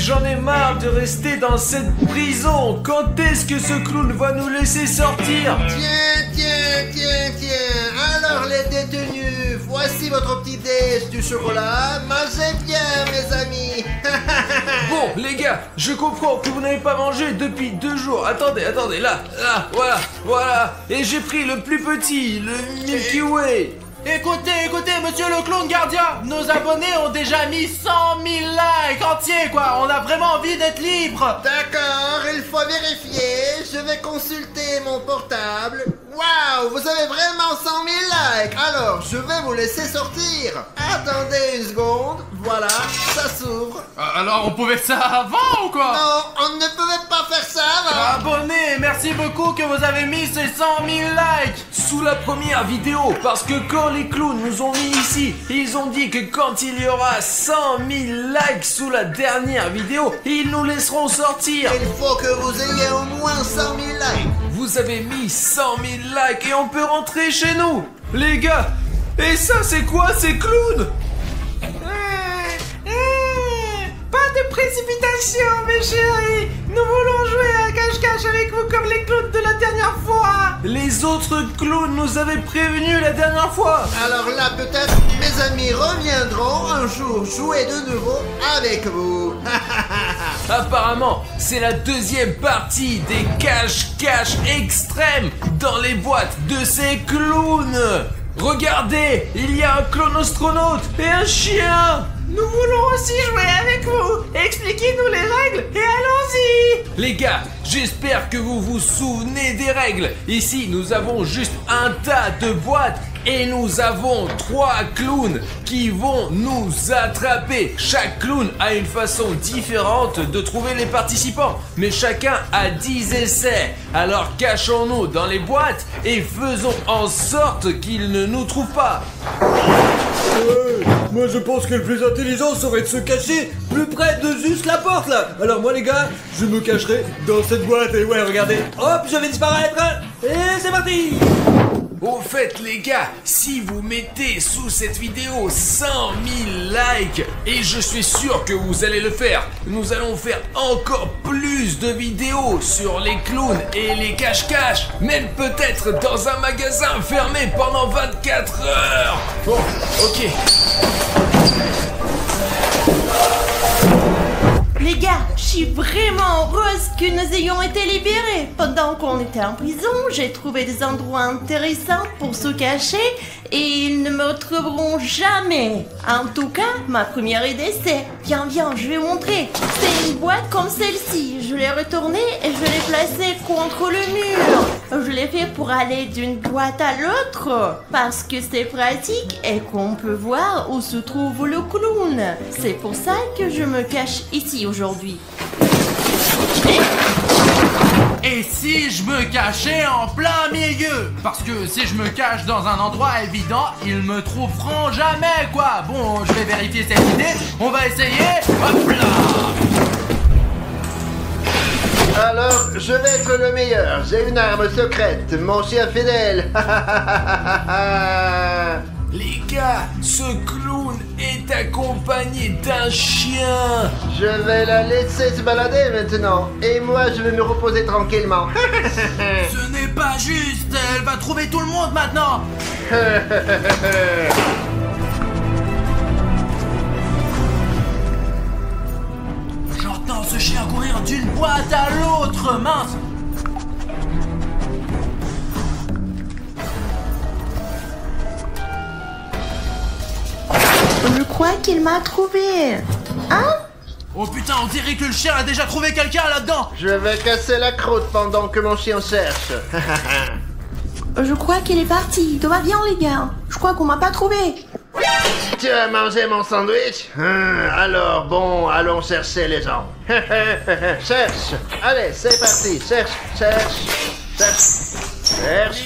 j'en ai marre de rester dans cette prison. Quand est-ce que ce clown va nous laisser sortir? Tiens. Alors les détenus, voici votre petit déj du chocolat. Mangez bien, mes amis. Bon, les gars, je comprends que vous n'avez pas mangé depuis 2 jours. Attendez, là, voilà. Et j'ai pris le plus petit, le Milky Way. Écoutez, monsieur le clown gardien, nos abonnés ont déjà mis 100 000 likes entiers, quoi. On a vraiment envie d'être libre. D'accord, il faut vérifier. Je vais consulter mon portable. Waouh, vous avez vraiment 100 000 likes. Alors, je vais vous laisser sortir. Attendez une seconde. Voilà, ça s'ouvre. Alors, on pouvait faire ça avant ou quoi? Non, on ne pouvait pas faire ça avant. Abonnés, merci beaucoup que vous avez mis ces 100 000 likes. Sous la première vidéo, parce que quand les clowns nous ont mis ici, ils ont dit que quand il y aura 100 000 likes sous la dernière vidéo, ils nous laisseront sortir. Il faut que vous ayez au moins 100 000 likes. Vous avez mis 100 000 likes et on peut rentrer chez nous. Les gars, et ça c'est quoi ces clowns? Pas de précipitation, mes chéris. Nous voulons jouer à cache-cache avec vous comme les clowns de la dernière fois. Les autres clowns nous avaient prévenus la dernière fois. Alors là, peut-être mes amis reviendront un jour jouer de nouveau avec vous. Apparemment, c'est la deuxième partie des cache-cache extrêmes dans les boîtes de ces clowns. Regardez, il y a un clown astronaute et un chien. Nous voulons aussi jouer avec vous. Expliquez-nous les règles et allons-y. Les gars, j'espère que vous vous souvenez des règles. Ici, nous avons juste un tas de boîtes et nous avons 3 clowns qui vont nous attraper. Chaque clown a une façon différente de trouver les participants, mais chacun a 10 essais. Alors cachons-nous dans les boîtes et faisons en sorte qu'ils ne nous trouvent pas. Moi je pense que le plus intelligent serait de se cacher plus près de juste la porte là. Alors moi les gars, je me cacherai dans cette boîte et ouais regardez, hop je vais disparaître et c'est parti. Au fait les gars, si vous mettez sous cette vidéo 100 000 likes, et je suis sûr que vous allez le faire, nous allons faire encore plus de vidéos sur les clowns et les cache-cache, même peut-être dans un magasin fermé pendant 24 heures. Bon, ok. Les gars, je suis vraiment heureuse que nous ayons été libérés. Pendant qu'on était en prison, j'ai trouvé des endroits intéressants pour se cacher et ils ne me retrouveront jamais. En tout cas, ma première idée c'est... Viens, je vais vous montrer. C'est une boîte comme celle-ci. Je l'ai retournée et je l'ai placée contre le mur. Je l'ai fait pour aller d'une boîte à l'autre parce que c'est pratique et qu'on peut voir où se trouve le clown. C'est pour ça que je me cache ici aujourd'hui. Et si je me cachais en plein milieu? Parce que si je me cache dans un endroit évident, ils me trouveront jamais, quoi. Bon, je vais vérifier cette idée. On va essayer. Hop là. Alors, je vais être le meilleur. J'ai une arme secrète, mon chien fidèle. Les gars, ce clown est accompagné d'un chien. Je vais la laisser se balader maintenant. Et moi, je vais me reposer tranquillement. Ce n'est pas juste. Elle va trouver tout le monde maintenant. J'entends ce chien courir d'une boîte à l'autre. Mince. Je crois qu'il m'a trouvé. Hein? Oh putain, on dirait que le chien a déjà trouvé quelqu'un là-dedans. Je vais casser la croûte pendant que mon chien cherche. Je crois qu'il est parti. Tout va bien les gars. Je crois qu'on m'a pas trouvé. Tu as mangé mon sandwich? Alors bon, allons chercher les gens. Cherche. Allez, c'est parti. Cherche.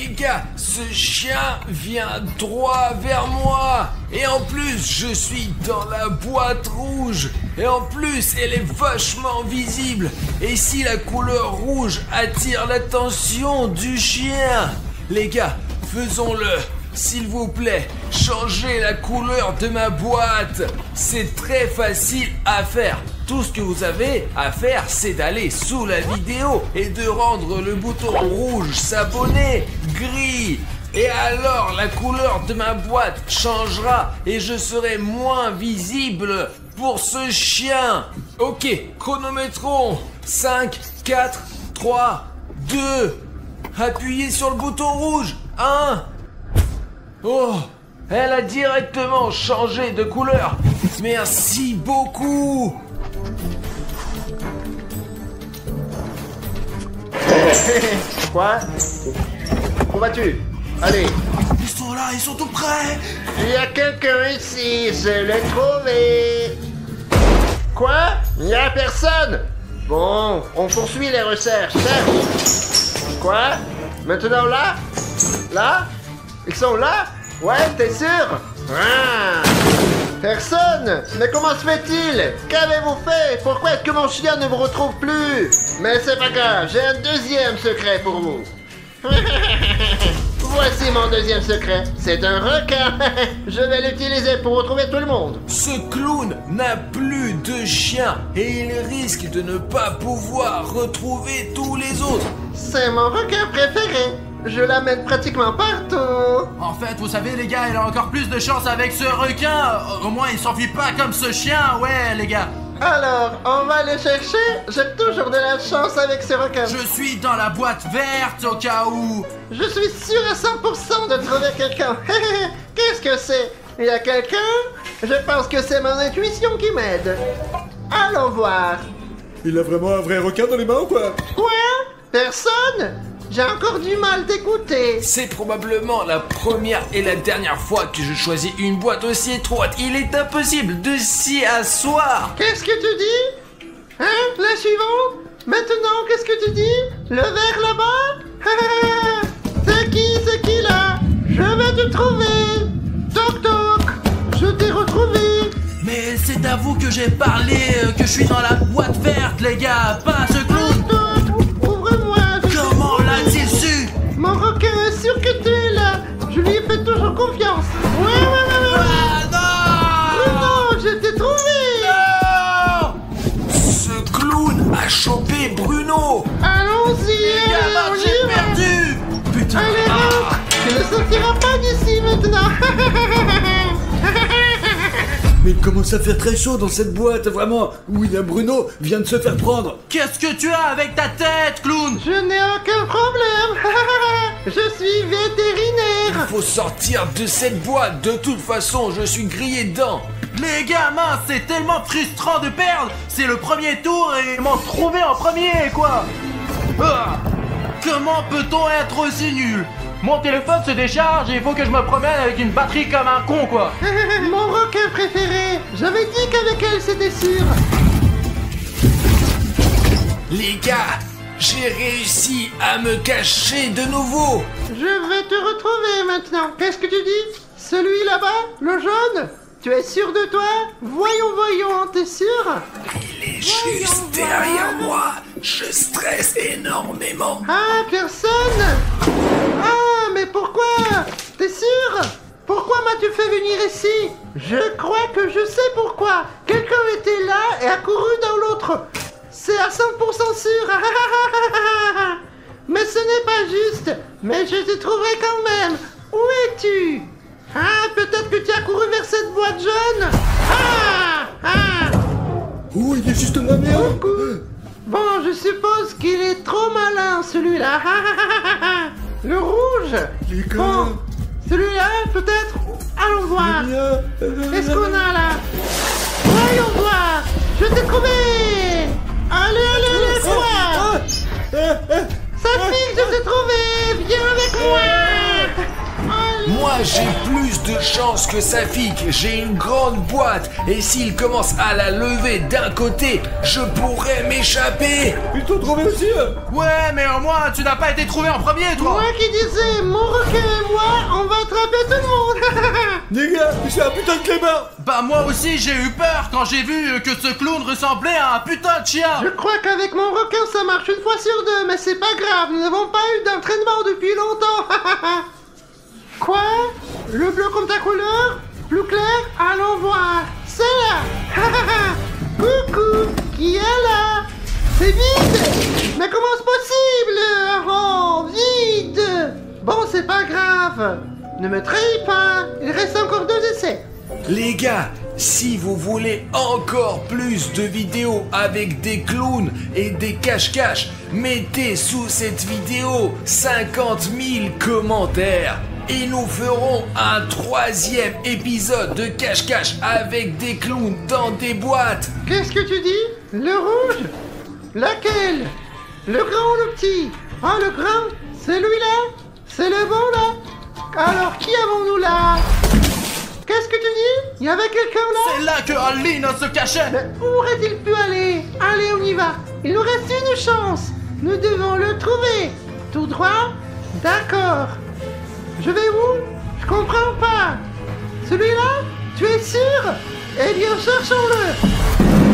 Les gars, ce chien vient droit vers moi. Et en plus, je suis dans la boîte rouge. Et en plus, elle est vachement visible. Et si la couleur rouge attire l'attention du chien? Les gars, faisons-le. S'il vous plaît, changez la couleur de ma boîte. C'est très facile à faire. Tout ce que vous avez à faire, c'est d'aller sous la vidéo et de rendre le bouton rouge s'abonner gris. Et alors la couleur de ma boîte changera et je serai moins visible pour ce chien. Ok, chronométrons. 5, 4, 3, 2. Appuyez sur le bouton rouge. 1. Oh, elle a directement changé de couleur. Merci beaucoup. Quoi? Où vas-tu? Allez. Ils sont là, ils sont tout près. Il y a quelqu'un ici, je l'ai trouvé. Quoi? Il n'y a personne. Bon, on poursuit les recherches. Quoi? Maintenant là? Là? Ils sont là? Ouais, t'es sûr? Ah. Personne? Mais comment se fait-il? Qu'avez-vous fait? Pourquoi est-ce que mon chien ne me retrouve plus? Mais c'est pas grave, j'ai un deuxième secret pour vous. Voici mon deuxième secret. C'est un requin. Je vais l'utiliser pour retrouver tout le monde. Ce clown n'a plus de chien et il risque de ne pas pouvoir retrouver tous les autres. C'est mon requin préféré. Je l'amène pratiquement partout. En fait, vous savez les gars, il a encore plus de chance avec ce requin. Au moins, il s'enfuit pas comme ce chien, ouais les gars. Alors, on va le chercher. J'ai toujours de la chance avec ce requin. Je suis dans la boîte verte au cas où. Je suis sûr à 100% de trouver quelqu'un. Qu'est-ce que c'est? Il y a quelqu'un? Je pense que c'est mon intuition qui m'aide. Allons voir. Il a vraiment un vrai requin dans les mains ou quoi? Quoi? Personne? J'ai encore du mal d'écouter. C'est probablement la première et la dernière fois que je choisis une boîte aussi étroite. Il est impossible de s'y asseoir. Qu'est-ce que tu dis? Hein? La suivante? Maintenant, qu'est-ce que tu dis? Le verre là-bas? C'est qui là? Je vais te trouver. Toc toc. Je t'ai retrouvé. Mais c'est à vous que j'ai parlé, que je suis dans la boîte verte les gars, pas ce clown. Ouvre-moi. Comment l'a-t-il su? Mon requin est sûr que tu es là. Je lui fais toujours confiance. Ouais. Ah non! Bruno, je t'ai trouvé. Non! Ce clown a chopé Bruno. Allons-y. Gamin, on y j'ai va. perdu! Putain! Allez, rentre. Tu ne sortiras pas d'ici maintenant. Mais il commence à faire très chaud dans cette boîte, vraiment. William Bruno vient de se faire prendre. Qu'est-ce que tu as avec ta tête, clown? Je n'ai aucun problème. Je suis vétérinaire. Il faut sortir de cette boîte. De toute façon, je suis grillé dedans. Les gars, mince, c'est tellement frustrant de perdre. C'est le premier tour et ils m'ont trouvé en premier, quoi. Ah. Comment peut-on être aussi nul? Mon téléphone se décharge et il faut que je me promène avec une batterie comme un con, quoi. Mon requin préféré. J'avais dit qu'avec elle c'était sûr. Les gars, j'ai réussi à me cacher de nouveau. Je vais te retrouver maintenant. Qu'est-ce que tu dis? Celui là-bas? Le jaune? Tu es sûr de toi? Voyons, t'es sûr? Il est juste derrière moi. Je stresse énormément. Ah, personne? Ah, mais pourquoi? T'es sûr? Pourquoi m'as-tu fait venir ici? Je crois que je sais pourquoi. Quelqu'un était là et a couru dans l'autre. C'est à 100% sûr. Mais ce n'est pas juste. Mais je te trouverai quand même. Où es-tu? Ah, peut-être que tu as couru vers cette boîte jaune. Oh, il est juste là, merde. Coucou. Bon, je suppose qu'il est trop malin, celui-là. Le rouge. Les gars. Bon, celui-là, peut-être. Allons voir. Qu'est-ce qu'on a là? Voyons voir. Je t'ai trouvé. Allez, quoi? Safik, je t'ai trouvé. Viens avec moi. Allez. Moi, j'ai plus de chance que Safik. J'ai une grande boîte. Et s'il commence à la lever d'un côté, je pourrais m'échapper. Ils t'ont trouvé aussi. Ouais, mais au moins, tu n'as pas été trouvé en premier, toi. Moi qui disais, mon requin et moi, on va attraper tout le monde. Les gars, c'est un putain de clébard. Bah moi aussi, j'ai eu peur quand j'ai vu que ce clown ressemblait à un putain de chien. Je crois qu'avec mon requin ça marche une fois sur deux, mais c'est pas grave, nous n'avons pas eu d'entraînement depuis longtemps. Quoi? Le bleu comme ta couleur? Plus clair? Allons voir. C'est là. Coucou. Qui est là? C'est vide! Mais comment c'est possible? Oh, vide! Bon, c'est pas grave. Ne me trahis pas. Il reste encore 2 essais. Les gars, si vous voulez encore plus de vidéos avec des clowns et des cache-cache, mettez sous cette vidéo 50 000 commentaires. Et nous ferons un 3e épisode de cache-cache avec des clowns dans des boîtes. Qu'est-ce que tu dis? Le rouge? Lequel? Le grand ou le petit? Ah, le grand? Celui-là? C'est le bon, là? Alors, qui avons-nous là? Qu'est-ce que tu dis? Il y avait quelqu'un là? C'est là que Alina se cachait. Mais où aurait-il pu aller? Allez, on y va. Il nous reste une chance. Nous devons le trouver. Tout droit? D'accord. Je vais où? Je comprends pas. Celui-là? Tu es sûr? Eh bien, cherchons-le.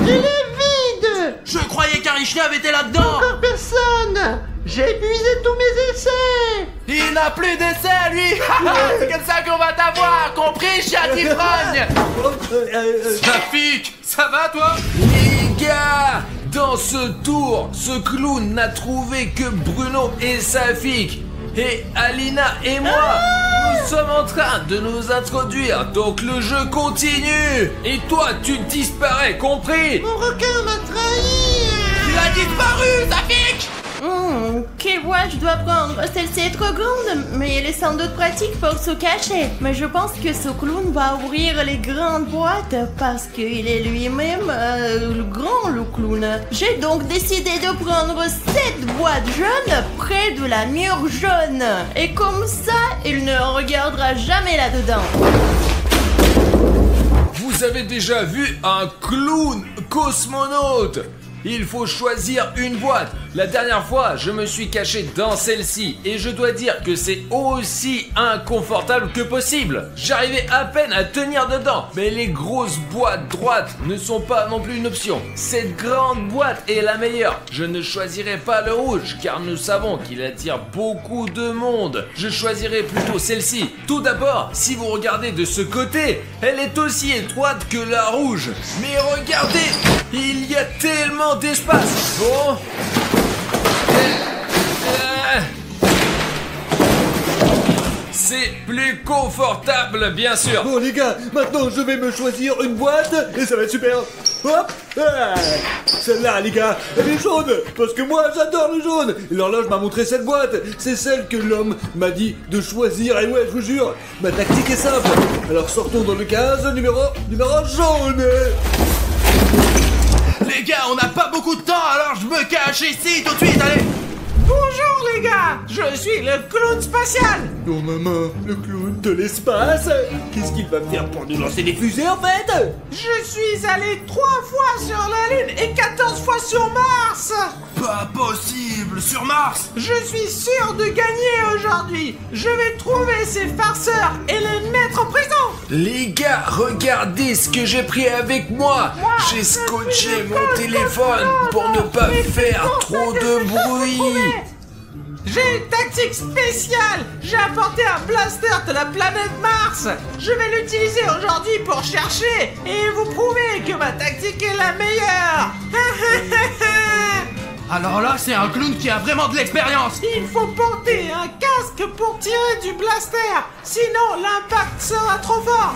Il est vide. Je croyais qu'Arishnev était là-dedans. Encore personne. J'ai épuisé tous mes essais. Il n'a plus d'essai, lui. C'est comme ça qu'on va t'avoir, compris, chat d'ivrogne. Safik, ça va, toi? Les gars, dans ce tour, ce clown n'a trouvé que Bruno et Safik. Et Alina et moi, nous sommes en train de nous introduire, donc le jeu continue. Et toi, tu disparais, compris? Mon requin m'a trahi. Il a disparu, Safik. Quelle boîte je dois prendre? Celle-ci est trop grande, mais elle est sans doute pratique pour se cacher. Mais je pense que ce clown va ouvrir les grandes boîtes parce qu'il est lui-même le grand, le clown. J'ai donc décidé de prendre cette boîte jaune près de la mur jaune. Et comme ça, il ne regardera jamais là-dedans. Vous avez déjà vu un clown cosmonaute? Il faut choisir une boîte. La dernière fois, je me suis caché dans celle-ci et je dois dire que c'est aussi inconfortable que possible. J'arrivais à peine à tenir dedans, mais les grosses boîtes droites ne sont pas non plus une option. Cette grande boîte est la meilleure. Je ne choisirai pas le rouge car nous savons qu'il attire beaucoup de monde. Je choisirai plutôt celle-ci. Tout d'abord, si vous regardez de ce côté, elle est aussi étroite que la rouge. Mais regardez, il y a tellement d'espace. Bon. C'est plus confortable, bien sûr. Bon les gars, maintenant je vais me choisir une boîte et ça va être super. Hop, celle-là les gars, elle est jaune parce que moi j'adore le jaune. Et l'horloge m'a montré cette boîte, c'est celle que l'homme m'a dit de choisir. Et ouais, je vous jure, ma tactique est simple. Alors sortons dans le 15, numéro jaune. Les gars, on n'a pas beaucoup de temps, alors je me cache ici tout de suite, allez. Bonjour les gars, je suis le clown spatial. Oh maman, le clown de l'espace. Qu'est-ce qu'il va faire pour nous lancer des fusées en fait? Je suis allé 3 fois sur la Lune et 14 fois sur Mars. Pas possible, sur Mars. Je suis sûr de gagner aujourd'hui. Je vais trouver ces farceurs et les mettre en prison. Les gars, regardez ce que j'ai pris avec moi. J'ai scotché mon téléphone pour ne pas faire trop de bruit. J'ai une tactique spéciale. J'ai apporté un blaster de la planète Mars. Je vais l'utiliser aujourd'hui pour chercher et vous prouver que ma tactique est la meilleure. Alors là, c'est un clown qui a vraiment de l'expérience. Il faut porter un casque pour tirer du blaster. Sinon, l'impact sera trop fort.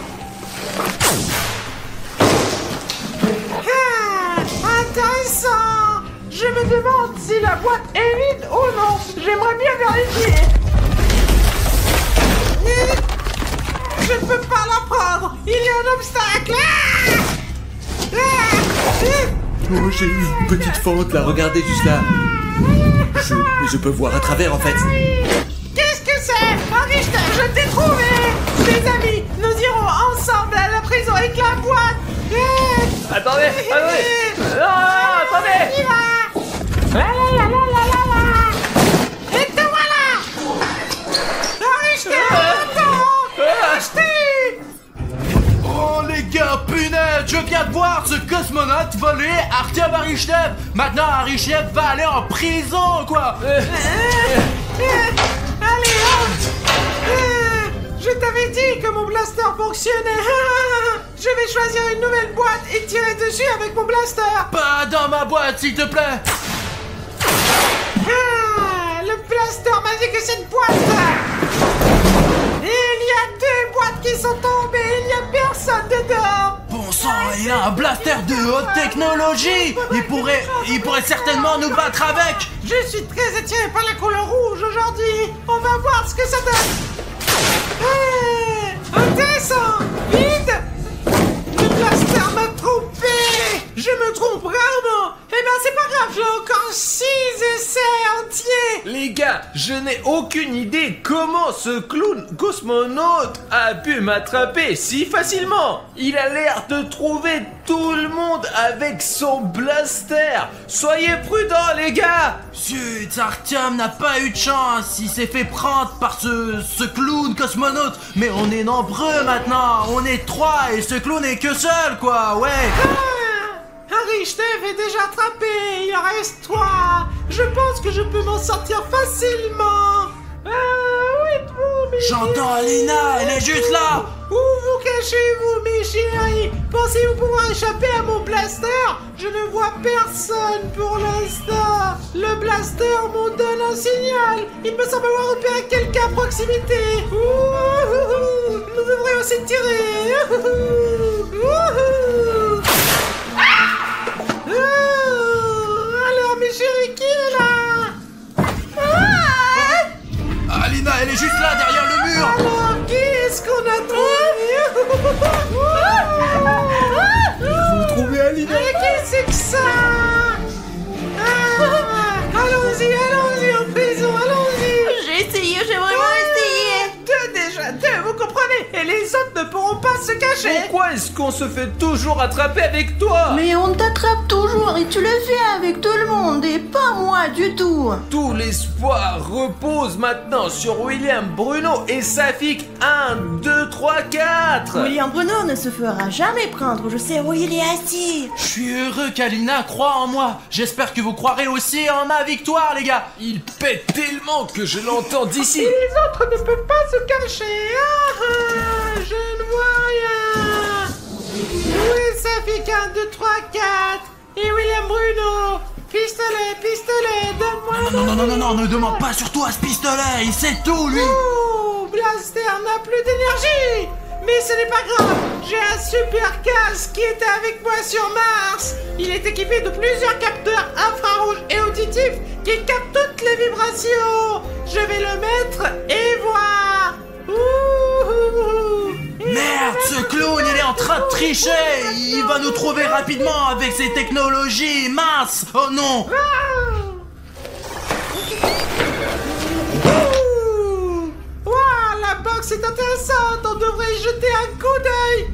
Intéressant. Je me demande si la boîte est vide ou non. J'aimerais bien vérifier. Je ne peux pas la prendre. Il y a un obstacle. Oh, j'ai eu une petite fente là, regardez juste là. Je peux voir à travers en fait. Qu'est-ce que c'est? Arichta, je t'ai trouvé. Les amis, nous irons ensemble à la prison avec la boîte. Attendez. Attendez. Y va. Et te voilà. Arichta, attends. Oh les gars, punaise, je viens de voir ce cosmonaute voler Artyom Arichnev. Maintenant, Arichnev va aller en prison, quoi. Allez, hop. Je t'avais ai dit que mon blaster fonctionnait. Je vais choisir une nouvelle boîte et tirer dessus avec mon blaster. Pas dans ma boîte, s'il te plaît. Le blaster m'a dit que c'est une boîte. Il y a 2 boîtes qui sont tombées, il n'y a personne dedans. Bon sang, il a un blaster de haute technologie. Il pourrait certainement nous battre avec. Je suis très attiré par la couleur rouge aujourd'hui. On va voir ce que ça donne. Intéressant. Vite. Le blaster m'a trompé. Je me trompe rarement. Eh ben c'est pas grave, j'ai encore 6 essais entiers. Les gars, je n'ai aucune idée comment ce clown cosmonaute a pu m'attraper si facilement. Il a l'air de trouver tout le monde avec son blaster. Soyez prudents, les gars. Zut, Artyom n'a pas eu de chance. Il s'est fait prendre par ce clown cosmonaute. Mais on est nombreux maintenant. On est 3 et ce clown est que seul, quoi. Ouais. Harry Steve est déjà attrapé, il en reste 3. Je pense que je peux m'en sortir facilement. Où êtes-vous, mes J'entends Alina, elle est juste là. Où vous cachez-vous, mes chéris? Pensez-vous pouvoir échapper à mon blaster? Je ne vois personne pour l'instant. Le blaster m'en donne un signal. Il me semble avoir repéré quelqu'un à proximité. Nous devrions aussi tirer. Alors, mes chéris, qui est là? Alina, elle est juste là, derrière le mur. Alors, qui est-ce qu'on a trouvé? Vous trouvez Alina? Mais qu'est-ce que c'est que ça? Allons-y, en prison, allons-y. J'ai essayé, j'ai vraiment essayé. 2 déjà, 2, vous comprenez? Et les autres ne pourront pas se cacher. Pourquoi est-ce qu'on se fait toujours attraper avec toi? Mais on t'attrape toujours et tu le fais avec tout le monde et pas moi du tout. Tout l'espoir repose maintenant sur William Bruno et Safik 1, 2, 3, 4. William Bruno ne se fera jamais prendre, je sais où il est assis. Je suis heureux qu'Alina croit en moi. J'espère que vous croirez aussi en ma victoire, les gars. Il pète tellement que je l'entends d'ici. Et les autres ne peuvent pas se cacher. Je ne vois rien. Où est Safik 1, 2, 3, 4? Et William Bruno? Pistolet, donne-moi. Non, ne demande pas surtout à ce pistolet. Il sait tout, lui. Oh, Blaster n'a plus d'énergie. Mais ce n'est pas grave. J'ai un super casque qui était avec moi sur Mars. Il est équipé de plusieurs capteurs infrarouges et auditifs qui captent toutes les vibrations. Je vais le mettre et voir. Merde, ce clown, il est en train de tricher. Il va nous trouver rapidement avec ses technologies. Mince. Oh non. Waouh, la box est intéressante. On devrait y jeter un coup d'œil.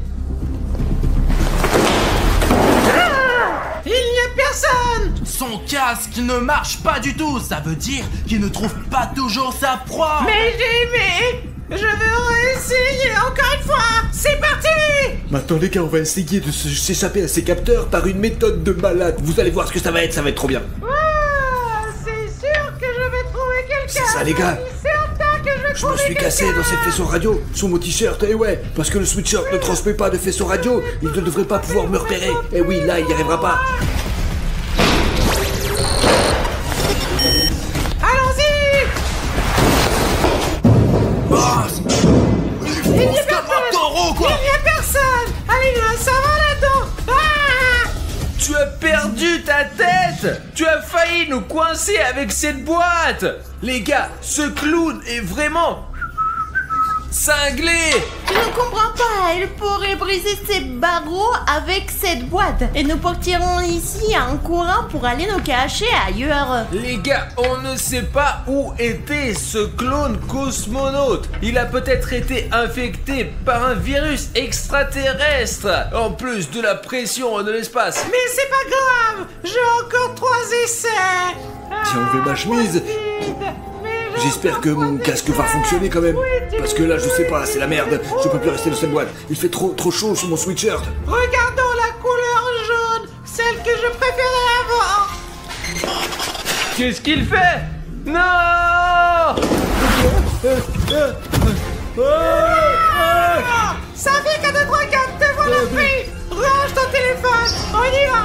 Il n'y a personne. Son casque ne marche pas du tout. Ça veut dire qu'il ne trouve pas toujours sa proie. Mais j'ai aimé. Je veux réessayer encore une fois. C'est parti. Maintenant les gars, on va essayer de s'échapper à ces capteurs par une méthode de malade. Vous allez voir ce que ça va être trop bien. C'est sûr que je vais trouver quelqu'un. C'est ça, les gars. Je suis certain que je vais Je me trouver suis cassé quelqu'un. dans cette faisceau radio, sous mon t-shirt, et ouais, parce que le sweatshirt ne transmet pas de faisceau radio, il ne devrait pas pouvoir me repérer. Et oui, là, il n'y arrivera pas. Allons-y. Il n'y a Comme un personne. taureau, quoi. Il n'y a personne. Allez, ça va là-dedans. Tu as perdu ta tête. Tu as failli nous coincer avec cette boîte. Les gars, ce clown est vraiment cinglé. Je ne comprends pas, il pourrait briser ses barreaux avec cette boîte. Et nous partirons ici en courant pour aller nous cacher ailleurs. Les gars, on ne sait pas où était ce clone cosmonaute. Il a peut-être été infecté par un virus extraterrestre, en plus de la pression de l'espace. Mais c'est pas grave. J'ai encore 3 essais. J'ai enlevé ma chemise. J'espère que mon casque va fonctionner quand même. Parce que là, je sais pas, c'est la merde. Je peux plus rester dans cette boîte. Il fait trop chaud sous mon sweatshirt. Regardons la couleur jaune, celle que je préférais avant. Qu'est-ce qu'il fait? Non! pris. Range ton téléphone. On y va.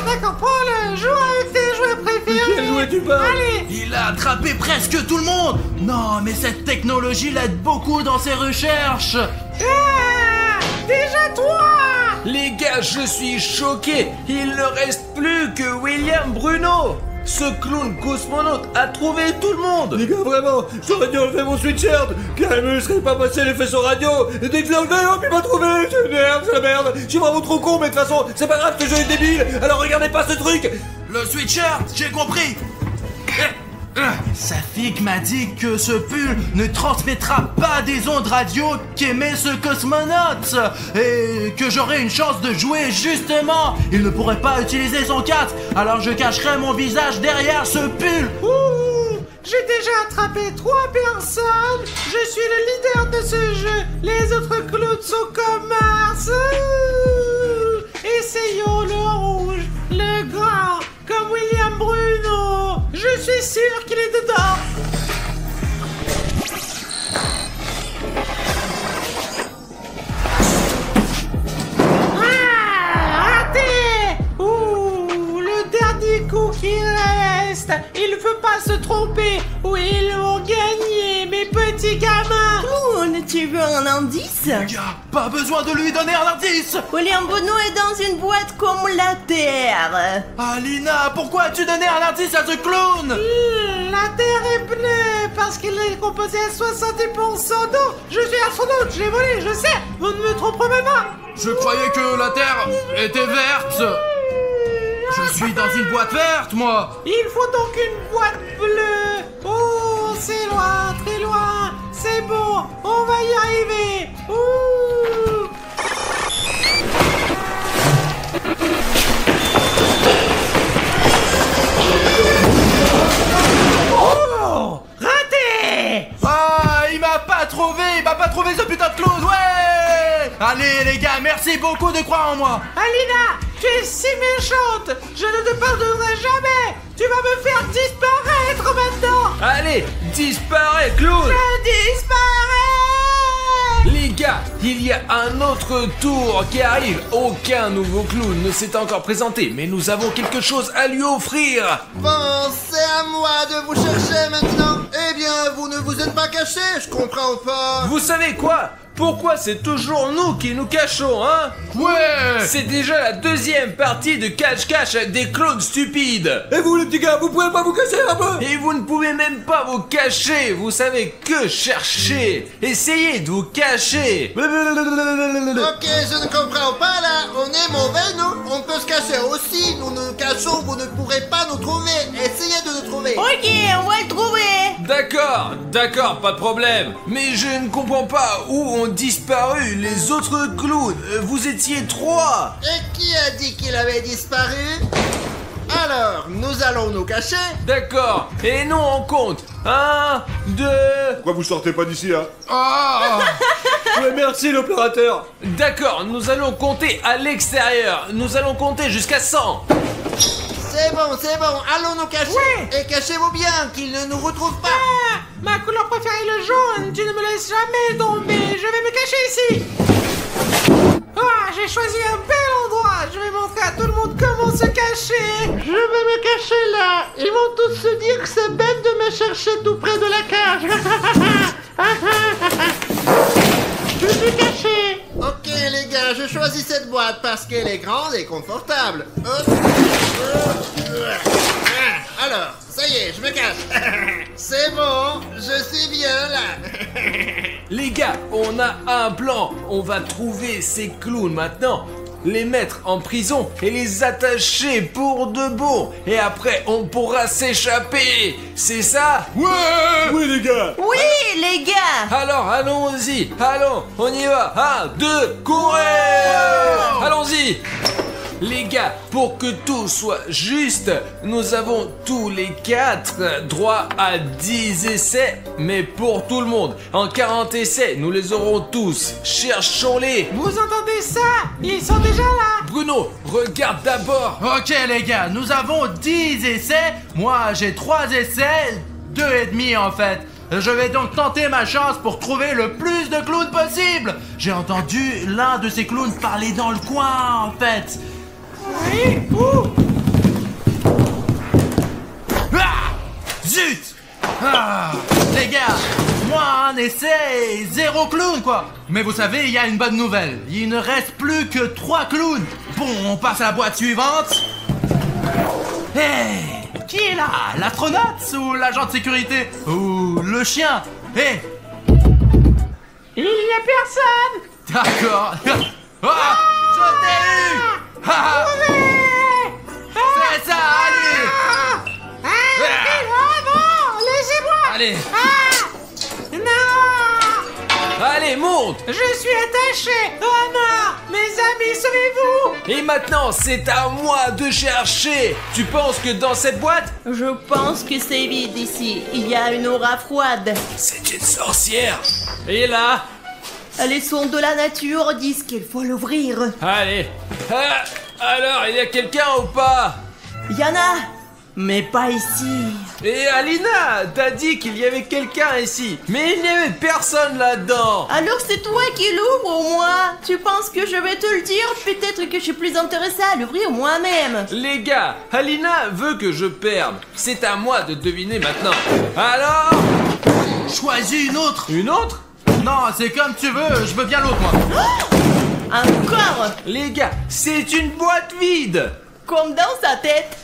D'accord, prends-le. Joue avec tes jouets préférés. Quel jouet tu parles? Allez. Il a attrapé presque tout le monde. Non, mais cette technologie l'aide beaucoup dans ses recherches. Ah, déjà toi. Les gars, je suis choqué. Il ne reste plus que William Bruno. Ce clown cosmonaute a trouvé tout le monde. Les gars, vraiment, j'aurais dû enlever mon sweatshirt, car il me serait pas passé les faisceaux radio. Et dès que je l'ai enlevé, hop, il m'a trouvé. C'est la merde. Je suis vraiment trop con, mais de toute façon, c'est pas grave, ce jeu est débile. Alors regardez pas ce truc. Le sweatshirt, j'ai compris. Safik m'a dit que ce pull ne transmettra pas des ondes radio qu'émet ce cosmonaute et que j'aurais une chance de jouer justement. Il ne pourrait pas utiliser son casque, alors je cacherai mon visage derrière ce pull. Ouh, j'ai déjà attrapé 3 personnes. Je suis le leader de ce jeu. Les autres clowns sont comme Mars. Ouh, essayons le rouge, le grand, comme William Bruno. Je suis sûr qu'il est dedans. Ah, raté. Ouh, le dernier coup qui reste. Il ne faut pas se tromper ou ils vont gagner, mes petits gamins. Clown, tu veux un indice? Gars, pas besoin de lui donner un indice. William Bruno est dans une boîte comme la Terre. Alina, pourquoi as-tu donné un indice à ce clown? La Terre est bleue parce qu'elle est composée à 70% d'eau. Je suis astronaute, je l'ai volé, je sais. Vous ne me tromperez pas. Je croyais que la Terre était verte. Je suis dans une boîte verte, moi. Il faut donc une boîte bleue. Oh, c'est loin, très loin. C'est bon, on va y arriver. Ouh. Oh, raté. Ah, il m'a pas trouvé ce putain de clown, ouais. Allez les gars, merci beaucoup de croire en moi. Alina, tu es si méchante. Je ne te pardonnerai jamais. Tu vas me faire disparaître maintenant. Allez, disparais, clown. Je disparais. Les gars, il y a un autre tour qui arrive. Aucun nouveau clown ne s'est encore présenté, mais nous avons quelque chose à lui offrir. Bon, c'est à moi de vous chercher maintenant. Eh bien, vous ne vous êtes pas caché, je comprends pas. Vous savez quoi? Pourquoi c'est toujours nous qui nous cachons, hein? Ouais. C'est déjà la deuxième partie de cache-cache avec des clones stupides. Et vous, les petits gars, vous pouvez pas vous cacher un peu? Et vous ne pouvez même pas vous cacher. Vous savez que chercher. Essayez de vous cacher. Ok, je ne comprends pas là. On est mauvais, nous. On peut se cacher aussi. Nous nous cachons, vous ne pourrez pas nous trouver. Essayez de nous trouver. Ok, on va le trouver. D'accord, pas de problème. Mais je ne comprends pas où ont disparu les autres clowns. Vous étiez 3. Et qui a dit qu'il avait disparu? Alors, nous allons nous cacher. D'accord. Et nous on compte. 1, 2... Pourquoi vous sortez pas d'ici, hein? Ah. Ouais, merci l'opérateur. D'accord, nous allons compter à l'extérieur. Nous allons compter jusqu'à 100. C'est bon, allons nous cacher. Ouais. Et cachez-vous bien, qu'ils ne nous retrouvent pas. Ah, ma couleur préférée, le jaune. Tu ne me laisses jamais tomber. Je vais me cacher ici. Ah, j'ai choisi un bel endroit. Je vais montrer à tout le monde comment se cacher. Je vais me cacher là. Ils vont tous se dire que c'est bête de me chercher tout près de la cage. Je suis caché. Ok les gars, je choisis cette boîte parce qu'elle est grande et confortable. Alors, ça y est, je me cache. C'est bon, je suis bien là. Les gars, on a un plan. On va trouver ces clowns maintenant, les mettre en prison et les attacher pour de bon. Et après, on pourra s'échapper. C'est ça? Ouais. Oui, les gars. Oui, les gars. Alors, allons-y. Allons, on y va. 1, 2, courez. Allons-y. Les gars, pour que tout soit juste, nous avons tous les 4 droit à 10 essais, mais pour tout le monde. En 40 essais, nous les aurons tous. Cherchons-les. Vous entendez ça? Ils sont déjà là. Bruno, regarde d'abord. Ok les gars, nous avons 10 essais. Moi j'ai 3 essais, 2,5 en fait. Je vais donc tenter ma chance pour trouver le plus de clowns possible. J'ai entendu l'un de ces clowns parler dans le coin, en fait. Oui, où? Ah! Zut! Ah! Les gars, moi un essai, 0 clown quoi. Mais vous savez, il y a une bonne nouvelle. Il ne reste plus que 3 clowns. Bon, on passe à la boîte suivante. Hey! Qui est là? L'astronaute ou l'agent de sécurité? Ou le chien? Hey! Il y a personne. D'accord. Ah! Je t'ai eu! Ah! C'est ça, allez! Oh non, laissez-moi. Allez! Non. Allez, monte! Je suis attaché. Oh non, mes amis, sauvez-vous. Et maintenant, c'est à moi de chercher. Tu penses que dans cette boîte, Je pense que c'est vide ici. Il y a une aura froide. c'est une sorcière? Et là? Les sons de la nature disent qu'il faut l'ouvrir. Allez. Ah, alors, il y a quelqu'un ou pas? Il y en a, mais pas ici. Et Alina, t'as dit qu'il y avait quelqu'un ici, mais il n'y avait personne là-dedans. Alors c'est toi qui l'ouvres au moins. Tu penses que je vais te le dire? Peut-être que je suis plus intéressée à l'ouvrir moi-même. Les gars, Alina veut que je perde. C'est à moi de deviner maintenant. Alors, Choisis une autre! une autre? Non, c'est comme tu veux, je veux bien l'autre moi. Encore, Les gars, c'est une boîte vide. comme dans sa tête.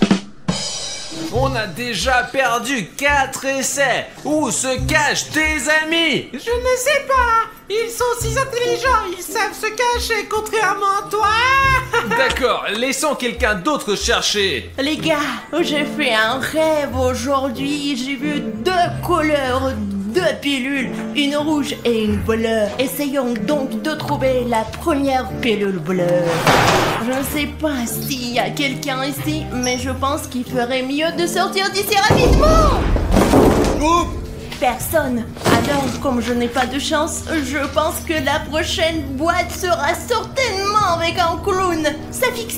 On a déjà perdu 4 essais. Où se cachent tes amis? Je ne sais pas. Ils sont si intelligents, ils savent se cacher, contrairement à toi. D'accord, laissons quelqu'un d'autre chercher. Les gars, j'ai fait un rêve aujourd'hui. J'ai vu 2 couleurs, 2 pilules, une rouge et une bleue. Essayons donc de trouver la première pilule bleue. Je ne sais pas s'il y a quelqu'un ici, mais je pense qu'il ferait mieux de sortir d'ici rapidement. Oh! Personne. Alors, comme je n'ai pas de chance, je pense que la prochaine boîte sera certainement avec un clown. Safik,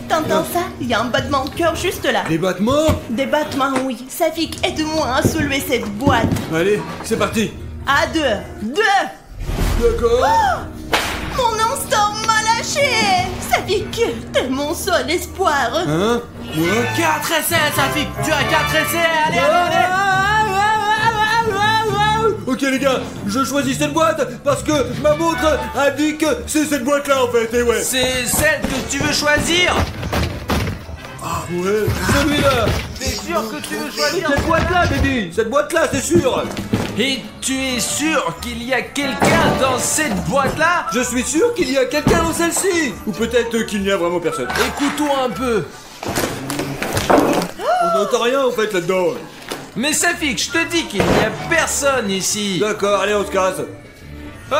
t'entends ça? Il y a un battement de cœur juste là. Des battements? Des battements, oui. Safik, aide-moi à soulever cette boîte. Allez, c'est parti. À 2. 2. D'accord. Mon instant m'a lâché. Safik, t'es mon seul espoir. Hein? Moi? 4 essais, Safik! Tu as 4 essais! Allez, allez, allez! Ok les gars, je choisis cette boîte parce que ma montre a dit que c'est cette boîte là en fait, et ouais. C'est celle que tu veux choisir? Ouais, celui-là. T'es sûr que tu veux choisir? Cette boîte là, baby. Cette boîte là, c'est sûr. Et tu es sûr qu'il y a quelqu'un dans cette boîte-là? Je suis sûr qu'il y a quelqu'un dans celle-ci. Ou peut-être qu'il n'y a vraiment personne. Écoute-toi un peu. On n'entend rien en fait là-dedans. Mais Safik, je te dis qu'il n'y a personne ici. D'accord, allez on se casse. Ouais!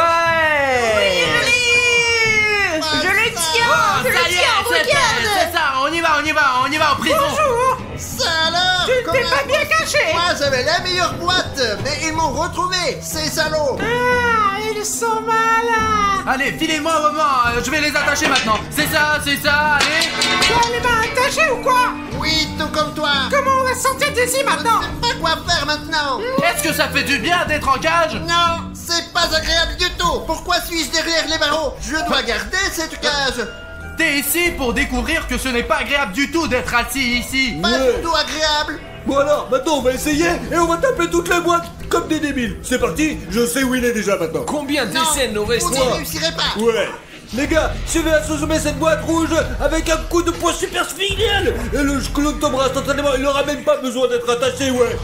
Je le tiens. Oh, Je le ça y est, tiens, c'est fait, regarde. c'est ça, on y va en prison! Bonjour. Ça alors? Tu t'es pas bien caché. Moi j'avais la meilleure boîte, mais ils m'ont retrouvé, ces salauds. Ah, ils sont malins. Allez, filez-moi un moment, je vais les attacher maintenant! C'est ça, allez! Tu as les mains attachées ou quoi? Oui, tout comme toi. Comment on va sortir d'ici maintenant? Je sais pas quoi faire maintenant. Est-ce que ça fait du bien d'être en cage? Non, c'est pas agréable du tout. Pourquoi suis-je derrière les barreaux? Je dois garder cette cage. T'es ici pour découvrir que ce n'est pas agréable du tout d'être assis ici! Pas Ouais. du tout agréable. Bon alors, maintenant on va essayer et on va taper toutes les boîtes comme des débiles. C'est parti, je sais où il est déjà maintenant. Combien d'essais nous Vous restons? n'y réussirez pas. Ouais. Les gars, je vais assommer cette boîte rouge avec un coup de poing super spécial. Et le clown tombera instantanément, il n'aura même pas besoin d'être attaché, ouais.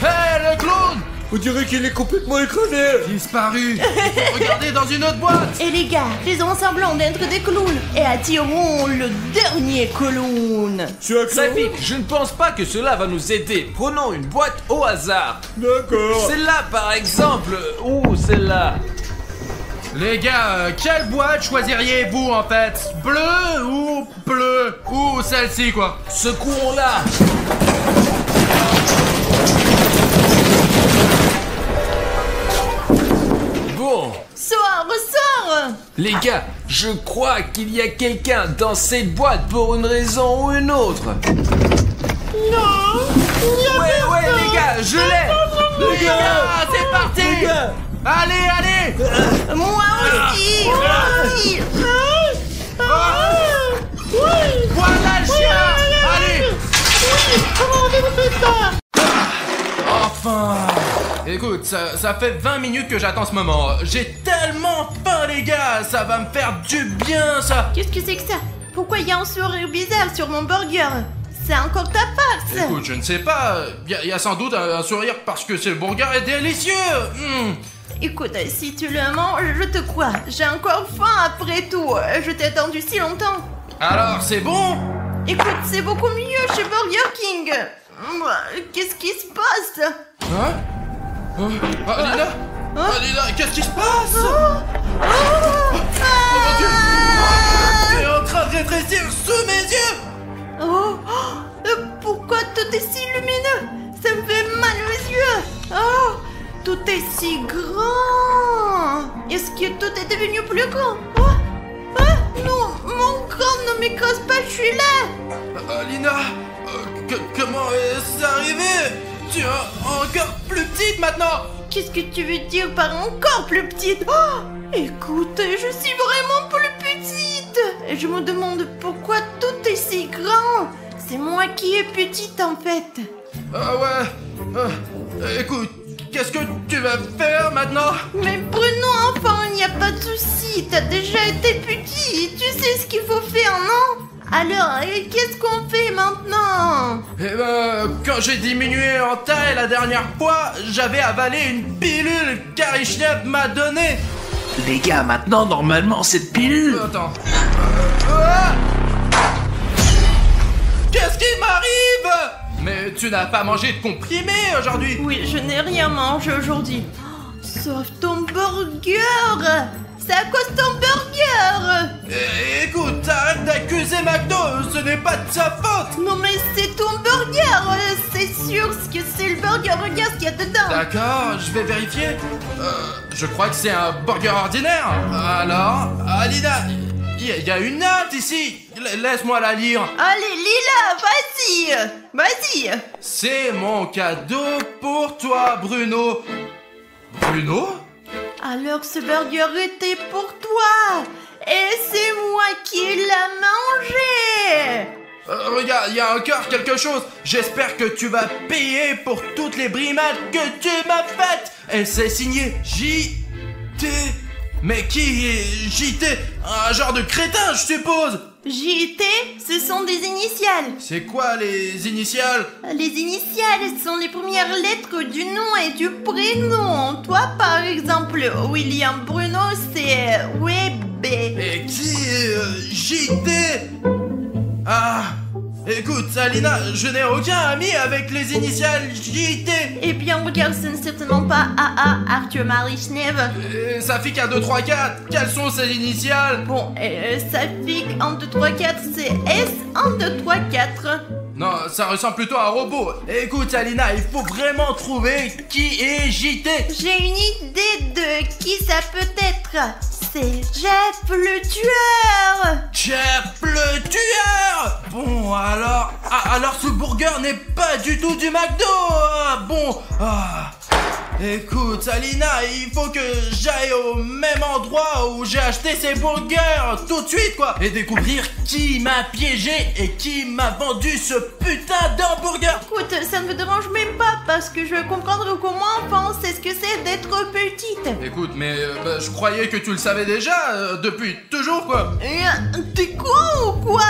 Hé, le clown! On dirait qu'il est complètement écrasé. Disparu! Regardez dans une autre boîte! Et les gars, faisons semblant d'être des clowns et attirons le dernier clown. Je suis un clown. Safik, je ne pense pas que cela va nous aider. Prenons une boîte au hasard. D'accord. Celle-là par exemple, ou celle-là. Les gars, quelle boîte choisiriez-vous en fait? Bleu? Ou celle-ci quoi? Secouons-la. Bon, Sors. les gars, je crois qu'il y a quelqu'un dans cette boîte pour une raison ou une autre. Non, Ouais, les gars, je l'ai. Les gars, c'est parti. Les gars. Allez. Moi aussi. Voilà le chien. Allez. Comment avez-vous fait ça? Enfin. Écoute, ça fait 20 minutes que j'attends ce moment. J'ai tellement faim, les gars. Ça va me faire du bien, ça. Qu'est-ce que c'est que ça? Pourquoi il y a un sourire bizarre sur mon burger? C'est encore ta farce. Écoute, je ne sais pas. Il y a sans doute un sourire parce que ce burger est délicieux. Écoute, si tu le manges, je te crois. J'ai encore faim après tout. Je t'ai attendu si longtemps. Alors, c'est bon? Écoute, c'est beaucoup mieux chez Burger King. Qu'est-ce qui se passe? Hein? Alina? Alina, qu'est-ce qui se passe? Oh mon Dieu! Tu es en train de rétrécir sous mes yeux! Pourquoi tout est si lumineux? Ça me fait mal aux yeux. Tout est si grand. Est-ce que tout est devenu plus grand? Non, mon corps ne m'écrase pas, je suis là. Alina, comment est-ce arrivé? Tu es encore plus petite maintenant! Qu'est-ce que tu veux dire par encore plus petite? Écoute, je suis vraiment plus petite. Et je me demande pourquoi tout est si grand. C'est moi qui est petite en fait. Ouais. Écoute, qu'est-ce que tu vas faire maintenant? Mais Bruno, enfin, il n'y a pas de souci. T'as déjà été petit. Tu sais ce qu'il faut faire, non? Alors, qu'est-ce qu'on fait maintenant? Eh ben, quand j'ai diminué en taille la dernière fois, j'avais avalé une pilule qu'Arichnev m'a donnée. Les gars, maintenant, normalement, cette pilule... Attends. Qu'est-ce qui m'arrive? Mais tu n'as pas mangé de comprimé aujourd'hui? Oui, je n'ai rien mangé aujourd'hui. Sauf ton burger. C'est à cause de ton burger. Écoute, arrête d'accuser McDo, ce n'est pas de sa faute. Non mais c'est ton burger. C'est sûr que c'est le burger. Regarde ce qu'il y a dedans. D'accord, je vais vérifier. Je crois que c'est un burger ordinaire. Alors, Alina, il y a une note ici. Laisse-moi la lire. Allez, Lila, vas-y. C'est mon cadeau pour toi, Bruno. Bruno? Alors ce burger était pour toi. Et c'est moi qui l'ai mangé. Regarde, il y a encore quelque chose. J'espère que tu vas payer pour toutes les brimades que tu m'as faites. Et c'est signé J.T. Mais qui est J.T.? Un genre de crétin, je suppose. J.T. ce sont des initiales. C'est quoi les initiales? Les initiales sont les premières lettres du nom et du prénom. Toi, par exemple, William Bruno, c'est WB. Et qui est J.T.? Écoute, Alina, je n'ai aucun ami avec les initiales J.T. Eh bien, regarde, ce n'est certainement pas AA Arthur Marichnev. Et ça fait qu'un 2, 3, 4. Quelles sont ces initiales? Bon, ça fait qu'un 2, 3, 4, c'est S, 1, 2, 3, 4. Non, ça ressemble plutôt à un robot. Écoute, Alina, il faut vraiment trouver qui est J.T. J'ai une idée de qui ça peut être. C'est Jeff le tueur. Jeff le tueur. Bon, alors ce burger n'est pas du tout du McDo. Écoute, Alina, il faut que j'aille au même endroit où j'ai acheté ces burgers tout de suite, quoi. Et découvrir qui m'a piégé et qui m'a vendu ce putain d'hamburger. Écoute, ça ne me dérange même pas parce que je veux comprendre comment on sait ce que c'est d'être petite. Écoute, mais je croyais que tu le savais déjà, depuis toujours, quoi. T'es con ou quoi?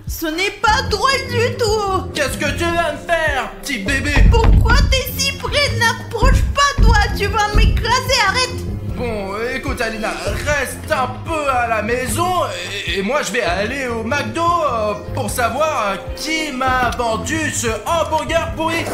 Ce n'est pas drôle du tout. Qu'est-ce que tu vas me faire, petit bébé? Pourquoi t'es si près? N'approche pas, toi. Tu vas m'écraser, arrête. Bon, écoute, Alina, reste un peu à la maison et moi je vais aller au McDo pour savoir qui m'a vendu ce hamburger pourri.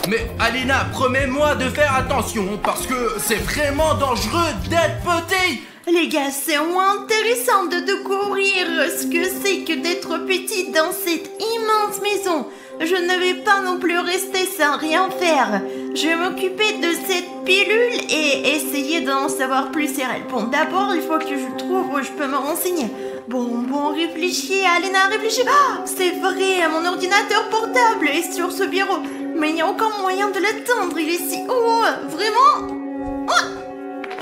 Mais Alina, promets-moi de faire attention parce que c'est vraiment dangereux d'être petit. Les gars, c'est moins intéressant de découvrir ce que c'est que d'être petite dans cette immense maison. Je ne vais pas non plus rester sans rien faire. Je vais m'occuper de cette pilule et essayer d'en savoir plus sur elle. Bon, d'abord, il faut que je trouve où je peux me renseigner. Bon, réfléchis, Alina, réfléchis. C'est vrai, mon ordinateur portable est sur ce bureau. Mais il n'y a aucun moyen de l'atteindre, il est si haut. Vraiment?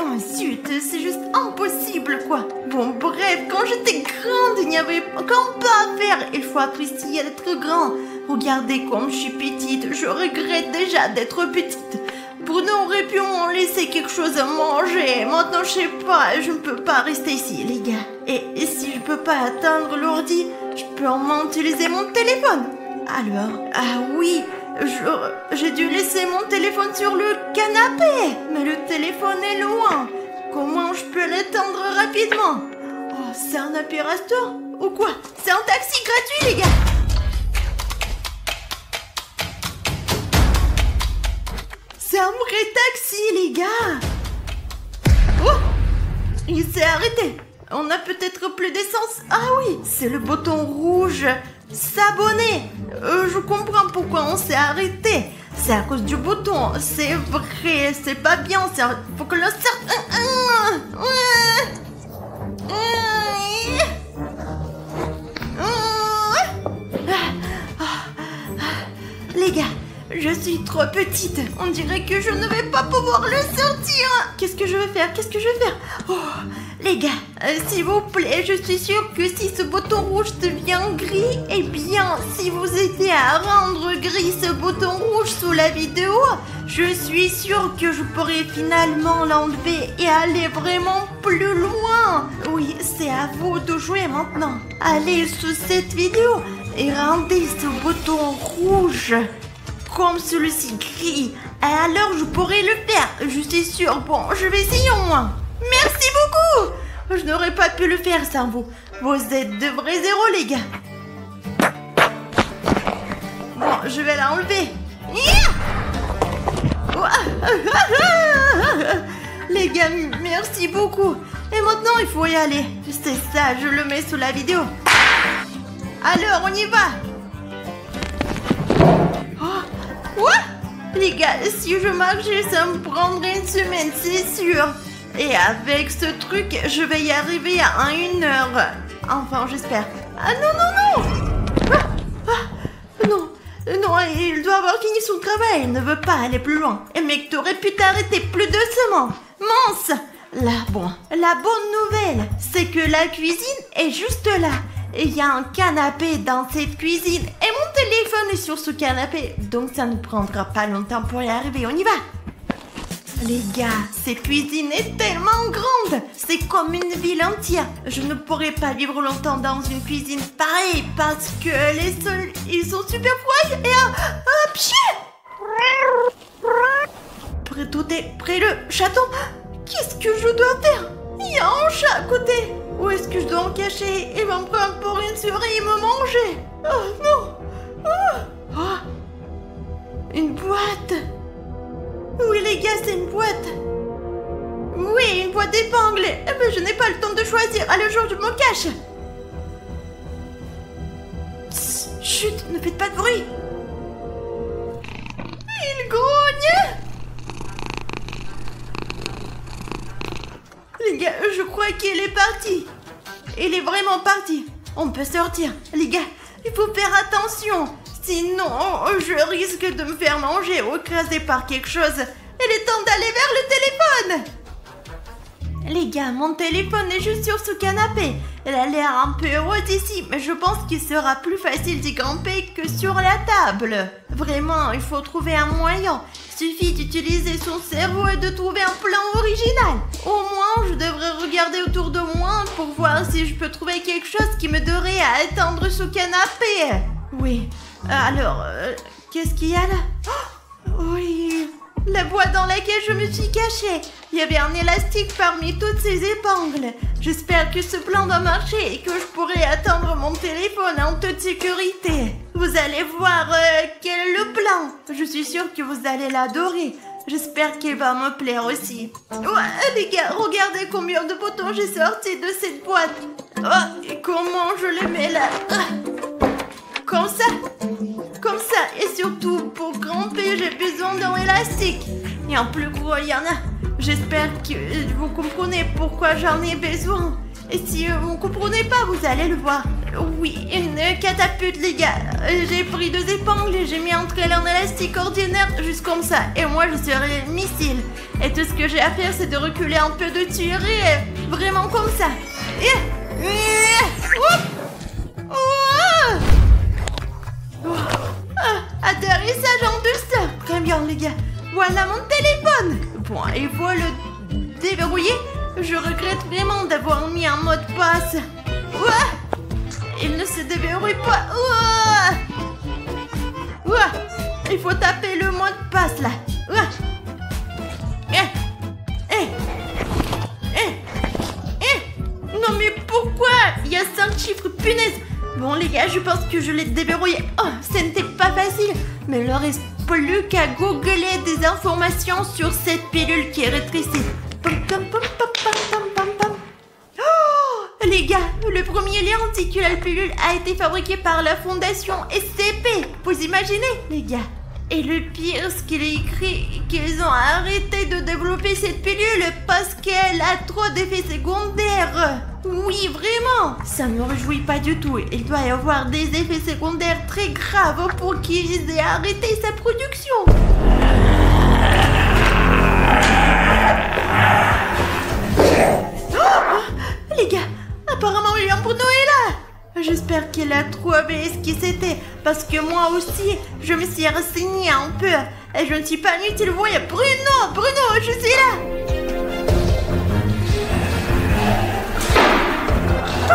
Oh zut, c'est juste impossible quoi. Bon bref, quand j'étais grande, il n'y avait aucun pas à faire. Il faut apprécier d'être grand. Regardez comme je suis petite, je regrette déjà d'être petite. Bruno aurait pu m'en laisser quelque chose à manger. Maintenant je sais pas, je ne peux pas rester ici les gars. Et si je peux pas atteindre l'ordi, je peux au moins utiliser mon téléphone. Alors, ah oui, j'ai dû laisser mon téléphone sur le canapé. Mais le téléphone est loin. Comment je peux l'atteindre rapidement? Oh, c'est un aspirateur ou quoi? C'est un taxi gratuit les gars. C'est un vrai taxi les gars. Oh, il s'est arrêté. On a peut-être plus d'essence. Ah oui, c'est le bouton rouge. S'abonner. Je comprends pourquoi on s'est arrêté. C'est à cause du bouton. C'est vrai, c'est pas bien. Faut que le sorte. Les gars, je suis trop petite. On dirait que je ne vais pas pouvoir le sortir. Qu'est-ce que je vais faire? Oh, les gars, s'il vous plaît, je suis sûre que si ce bouton rouge devient gris, eh bien, si vous aidez à rendre gris ce bouton rouge sous la vidéo, je suis sûre que je pourrai finalement l'enlever et aller vraiment plus loin. Oui, c'est à vous de jouer maintenant. Allez sous cette vidéo et rendez ce bouton rouge comme celui-ci gris. Et alors je pourrai le faire, je suis sûre. Bon, je vais essayer au moins. Merci beaucoup. Je n'aurais pas pu le faire sans vous. Vous êtes de vrais héros les gars. Bon, je vais l'enlever. Les gars, merci beaucoup. Et maintenant il faut y aller. C'est ça, je le mets sous la vidéo. Alors on y va. Les gars, si je marchais, ça me prendrait une semaine, c'est sûr. Et avec ce truc, je vais y arriver à 1 heure. Enfin, j'espère. Ah non. Non, il doit avoir fini son travail. Il ne veut pas aller plus loin. Et mec, t'aurais pu t'arrêter plus doucement. Mince. La bonne nouvelle, c'est que la cuisine est juste là. Et il y a un canapé dans cette cuisine. Et mon téléphone est sur ce canapé. Donc ça ne prendra pas longtemps pour y arriver. On y va. Les gars, cette cuisine est tellement grande. C'est comme une ville entière. Je ne pourrais pas vivre longtemps dans une cuisine pareille. Parce que les sols, ils sont super froids. Et près le château. Qu'est-ce que je dois faire? Il y a un chat à côté. Où est-ce que je dois en cacher? Il va me prendre pour une souris et me manger. Oh non. Une boîte. Oui les gars, c'est une boîte. Oui, une boîte d'épingles. Mais je n'ai pas le temps de choisir. Allez, je me cache. Chut, ne faites pas de bruit. Il grogne. Les gars, je crois qu'il est parti. Il est vraiment parti. On peut sortir. Les gars, il faut faire attention. Sinon, je risque de me faire manger ou écraser par quelque chose. Il est temps d'aller vers le téléphone. Les gars, mon téléphone est juste sur ce canapé. Elle a l'air un peu haute ici, mais je pense qu'il sera plus facile d'y grimper que sur la table. Vraiment, il faut trouver un moyen. Suffit d'utiliser son cerveau et de trouver un plan original. Au moins, je devrais regarder autour de moi pour voir si je peux trouver quelque chose qui me donnerait à atteindre ce canapé. Oui, alors, qu'est-ce qu'il y a là? Oui, la boîte dans laquelle je me suis cachée. Il y avait un élastique parmi toutes ces épingles. J'espère que ce plan va marcher et que je pourrai atteindre mon téléphone en toute sécurité. Vous allez voir quel est le plan. Je suis sûre que vous allez l'adorer. J'espère qu'il va me plaire aussi. Ouais, les gars, regardez combien de boutons j'ai sorti de cette boîte. Oh, et comment je les mets là? Comme ça. Et surtout, pour grimper, j'ai besoin d'un élastique. Et en plus gros, il y en a. J'espère que vous comprenez pourquoi j'en ai besoin. Et si vous ne comprenez pas, vous allez le voir. Oui, une catapulte, les gars. J'ai pris 2 épingles et j'ai mis entre elles un élastique ordinaire, juste comme ça. Et moi, je serai le missile. Et tout ce que j'ai à faire, c'est de reculer un peu de tuerie, vraiment comme ça. Atterrissage en douceur. Très bien, les gars. Voilà mon téléphone. Bon, il faut le déverrouiller. Je regrette vraiment d'avoir mis un mot de passe. Il ne se déverrouille pas. Il faut taper le mot de passe là. Non mais pourquoi? Il y a 5 chiffres, punaise. Bon les gars, je pense que je l'ai déverrouillé. Oh, ce n'était pas facile. Mais il ne reste plus qu'à googler des informations sur cette pilule qui est rétrécie. Oh, les gars, le premier lien anticulal pilule a été fabriqué par la fondation SCP. Vous imaginez, les gars? Et le pire, ce qu'il est écrit, qu'ils ont arrêté de développer cette pilule parce qu'elle a trop d'effets secondaires. Oui, vraiment. Ça ne me réjouit pas du tout. Il doit y avoir des effets secondaires très graves pour qu'ils aient arrêté sa production. Oh, les gars, apparemment William Bruno est là. J'espère qu'il a trouvé ce qui c'était, parce que moi aussi, je me suis renseignée un peu. Et je ne suis pas inutile, vous voyez. Bruno, je suis là. Oh,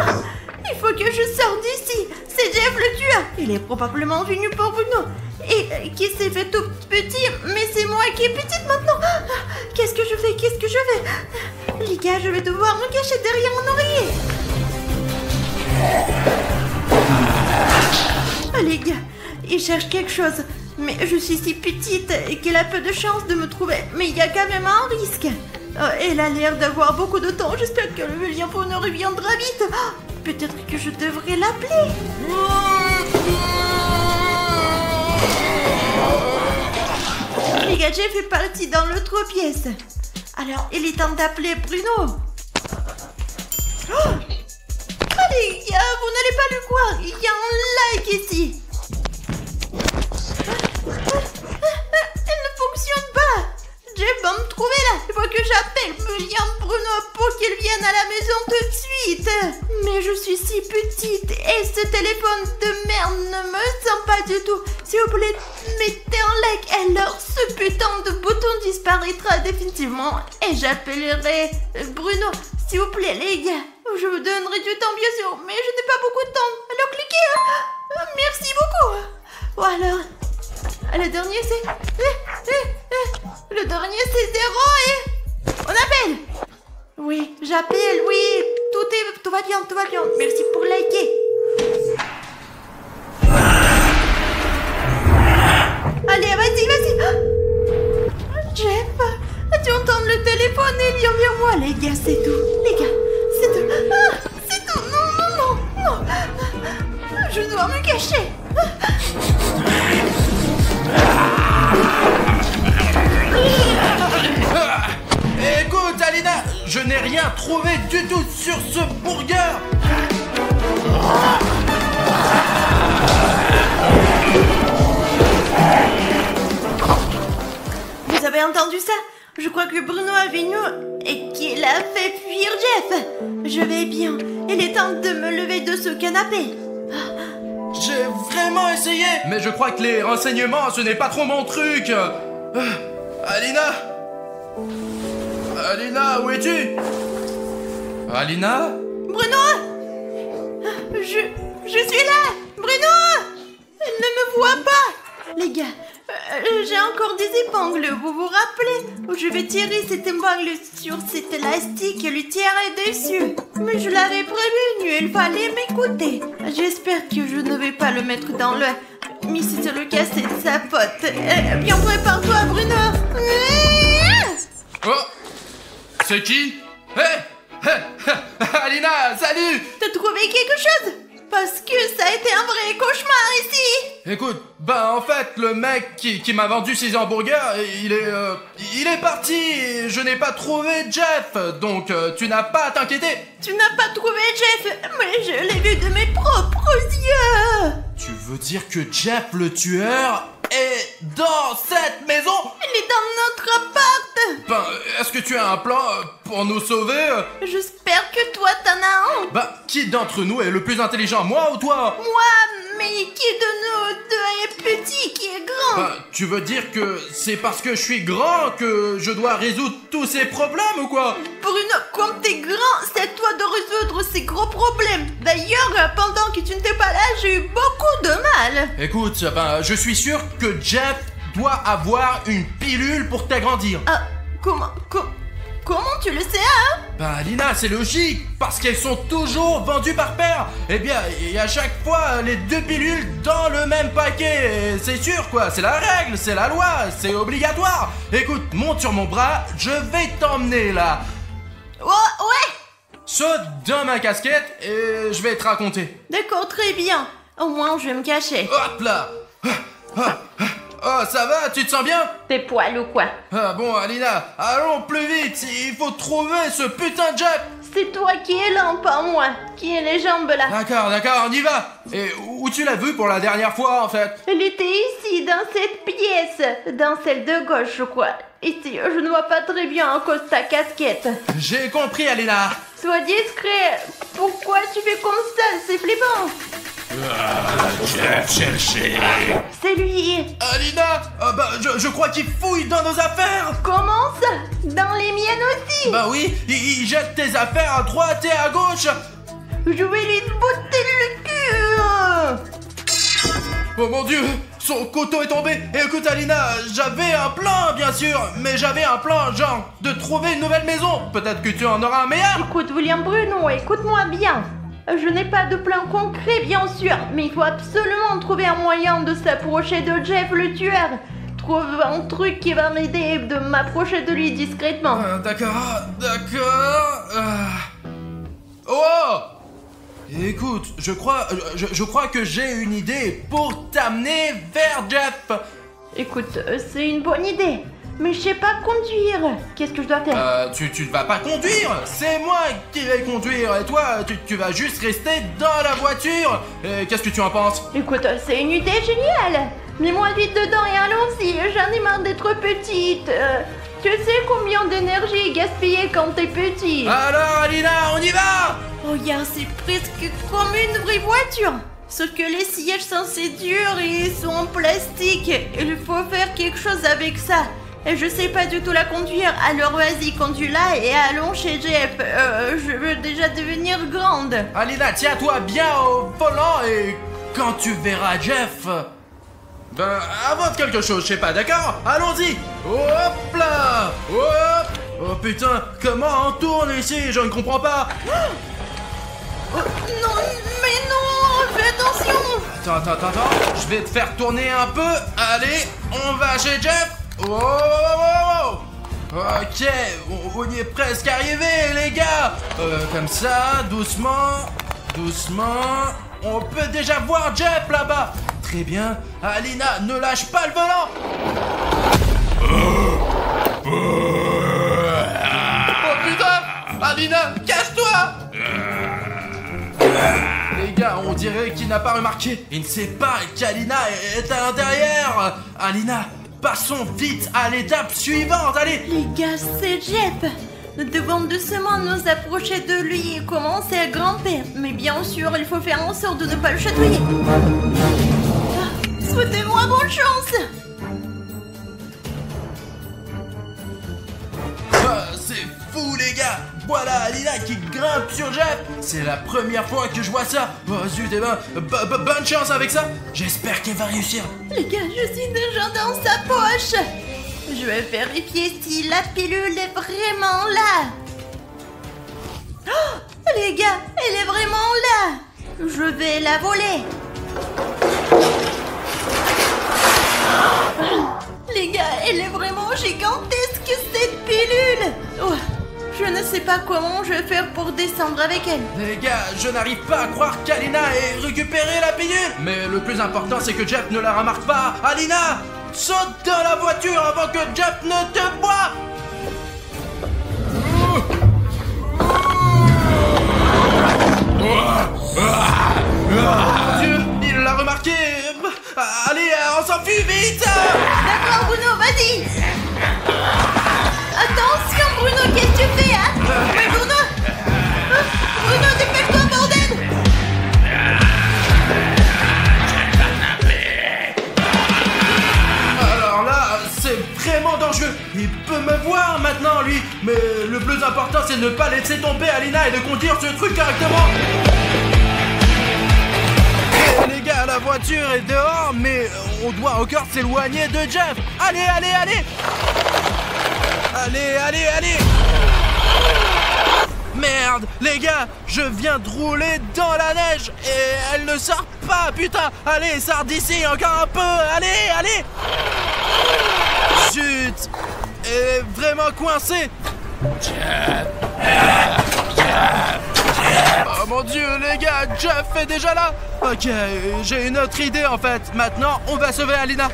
il faut que je sorte d'ici. C'est Jeff le tueur. Il est probablement venu pour Bruno. Et qui s'est fait tout petit, mais c'est moi qui est petite maintenant. Qu'est-ce que je fais? Les gars, je vais devoir me cacher derrière mon oreiller. Les gars, il cherche quelque chose. Mais je suis si petite qu'elle a peu de chance de me trouver. Mais il y a quand même un risque. Elle a l'air d'avoir beaucoup de temps. J'espère que le lien pour ne reviendra vite. Peut-être que je devrais l'appeler. Les gars, j'ai fait partie dans l'autre pièce. Alors, il est temps d'appeler Bruno. Les gars, vous n'allez pas le croire. Il y a un like ici. Elle ne fonctionne pas. Jeff va me trouver là. Il faut que j'appelle William Bruno pour qu'il vienne à la maison tout de suite. Mais je suis si petite et ce téléphone de merde ne me sent pas du tout. S'il vous plaît, mettez un like. Alors ce putain de bouton disparaîtra définitivement et j'appellerai Bruno. S'il vous plaît, les gars. Je vous donnerai du temps, bien sûr, mais je n'ai pas beaucoup de temps. Alors cliquez. Merci beaucoup. Ou alors, le dernier c'est... Le dernier c'est 0 et... On appelle. Oui, j'appelle, oui. Tout va bien. Merci pour liker. Allez, vas-y. Jeff, tu entends le téléphone et il vient vers moi. Les gars, c'est tout. C'est tout. Non. Je dois me cacher. Écoute, Alina, je n'ai rien trouvé du tout sur ce burger. Vous avez entendu ça? Je crois que Bruno est venu et qu'il a fait fuir Jeff. Je vais bien. Il est temps de me lever de ce canapé. J'ai vraiment essayé, mais je crois que les renseignements, ce n'est pas trop mon truc. Alina, où es-tu? Alina? Bruno? Je suis là. Bruno? Elle ne me voit pas. Les gars, j'ai encore des épingles, vous vous rappelez? Je vais tirer cette épingle sur cet élastique et lui tirer dessus. Mais je l'avais prévenu, il fallait m'écouter. J'espère que je ne vais pas le mettre dans le... Mais si c'est le cas, c'est de sa faute. Bien, prépare-toi, Bruno. Oh, c'est qui? Hé, Alina, salut. T'as trouvé quelque chose? Parce que ça a été un vrai cauchemar ici. Écoute, en fait, le mec qui m'a vendu ces hamburgers, il est parti et je n'ai pas trouvé Jeff, donc tu n'as pas à t'inquiéter. Tu n'as pas trouvé Jeff, mais je l'ai vu de mes propres yeux. Tu veux dire que Jeff le tueur est dans cette maison? Il est dans notre appart. Est-ce que tu as un plan pour nous sauver? J'espère que toi t'en as un. Qui d'entre nous est le plus intelligent, moi ou toi? Moi, mais qui de nous deux est petit, qui est grand? Tu veux dire que c'est parce que je suis grand que je dois résoudre tous ces problèmes ou quoi? Bruno, comme t'es grand, c'est à toi de résoudre ces gros problèmes. D'ailleurs, pendant que tu n'étais pas là, j'ai eu beaucoup de mal. Écoute, je suis sûr que Jeff doit avoir une pilule pour t'agrandir. Comment tu le sais, hein? Alina, c'est logique, parce qu'elles sont toujours vendues par paire. Eh bien, il y a chaque fois les 2 pilules dans le même paquet. C'est sûr, quoi, c'est la règle, c'est la loi, c'est obligatoire. Écoute, monte sur mon bras, je vais t'emmener là. Oh, ouais. Saute dans ma casquette et je vais te raconter. D'accord, très bien. Au moins, je vais me cacher. Hop là. Oh, ça va, tu te sens bien? T'es poil ou quoi? Bon, Alina, allons plus vite, il faut trouver ce putain de Jeff. C'est toi qui es là, pas moi. Qui est les jambes là? D'accord, on y va. Et où tu l'as vu pour la dernière fois, en fait? Elle était ici, dans cette pièce. Dans celle de gauche, je crois. Ici, je ne vois pas très bien à cause de ta casquette. J'ai compris, Alina. Sois discret. Pourquoi tu fais comme ça? C'est flippant. Jeff cherché. C'est lui. Alina, je crois qu'il fouille dans nos affaires. Comment ça? Dans les miennes aussi? Oui, il jette tes affaires à droite et à gauche. Je vais lui botter le cul. Oh mon Dieu, son couteau est tombé. Et écoute, Alina, j'avais un plan, bien sûr, mais j'avais un plan, genre, de trouver une nouvelle maison. Peut-être que tu en auras un meilleur. Écoute, William Bruno, écoute-moi bien. Je n'ai pas de plan concret, bien sûr, mais il faut absolument trouver un moyen de s'approcher de Jeff le tueur. Trouve un truc qui va m'aider de m'approcher de lui discrètement. D'accord. Oh! Écoute, je crois que j'ai une idée pour t'amener vers Jeff. Écoute, c'est une bonne idée. Mais je sais pas conduire. Qu'est-ce que je dois faire? Tu ne vas pas conduire. C'est moi qui vais conduire. Et toi, tu vas juste rester dans la voiture. Qu'est-ce que tu en penses? Écoute, c'est une idée géniale. Mets-moi vite dedans et allons-y. J'en ai marre d'être petite. Tu sais combien d'énergie est gaspillée quand t'es petit? Alors, Alina, on y va! Regarde, c'est presque comme une vraie voiture. Sauf que les sièges sont assez durs et ils sont en plastique. Il faut faire quelque chose avec ça. Et je sais pas du tout la conduire, alors vas-y, conduis-la et allons chez Jeff. Je veux déjà devenir grande. Alina, tiens-toi bien au volant et quand tu verras Jeff... invente quelque chose, je sais pas, d'accord? Allons-y! Hop là! Hop! Oh putain, comment on tourne ici? Je ne comprends pas! Non, mais non! Fais attention! Attends, je vais te faire tourner un peu. Allez, on va chez Jeff. Oh. Ok, on y est presque arrivé, les gars. Comme ça, doucement. On peut déjà voir Jeff là-bas. Très bien. Alina, ne lâche pas le volant. Oh putain, Alina, cache-toi. Les gars, on dirait qu'il n'a pas remarqué. Il ne sait pas qu'Alina est à l'intérieur. Alina, passons vite à l'étape suivante, allez. Les gars, c'est Jeff. Nous devons doucement nous approcher de lui et commencer à grimper. Mais bien sûr, il faut faire en sorte de ne pas le chatouiller. Souhaitez-moi bonne chance. C'est fou, les gars. Voilà Alina qui grimpe sur Jeff. C'est la première fois que je vois ça. Oh zut, eh ben, bonne chance avec ça. J'espère qu'elle va réussir. Les gars, je suis déjà dans sa poche. Je vais vérifier si la pilule est vraiment là. Oh, les gars, elle est vraiment là. Je vais la voler. Les gars, elle est vraiment gigantesque cette pilule. Oh, je ne sais pas comment je vais faire pour descendre avec elle. Les gars, je n'arrive pas à croire qu'Alina ait récupéré la pilule. Mais le plus important, c'est que Jeff ne la remarque pas. Alina, saute dans la voiture avant que Jeff ne te voie. Mon Dieu, il l'a remarqué. Allez, on s'enfuit vite. D'accord, Bruno, vas-y. Attention, Bruno, qu'est-ce que tu fais, hein? Mais Bruno, Bruno, dépêche-toi, bordel. Alors là, c'est vraiment dangereux. Il peut me voir maintenant, lui. Mais le plus important, c'est de ne pas laisser tomber Alina et de conduire ce truc correctement. Les gars, la voiture est dehors, mais on doit encore s'éloigner de Jeff. Allez, allez, allez. Allez, allez, allez. Merde, les gars, je viens de rouler dans la neige et elle ne sort pas, putain. Allez, sors d'ici encore un peu. Allez, allez. Chut, elle est vraiment coincée. Oh mon Dieu, les gars, Jeff est déjà là. Ok, j'ai une autre idée en fait. Maintenant, on va sauver Alina.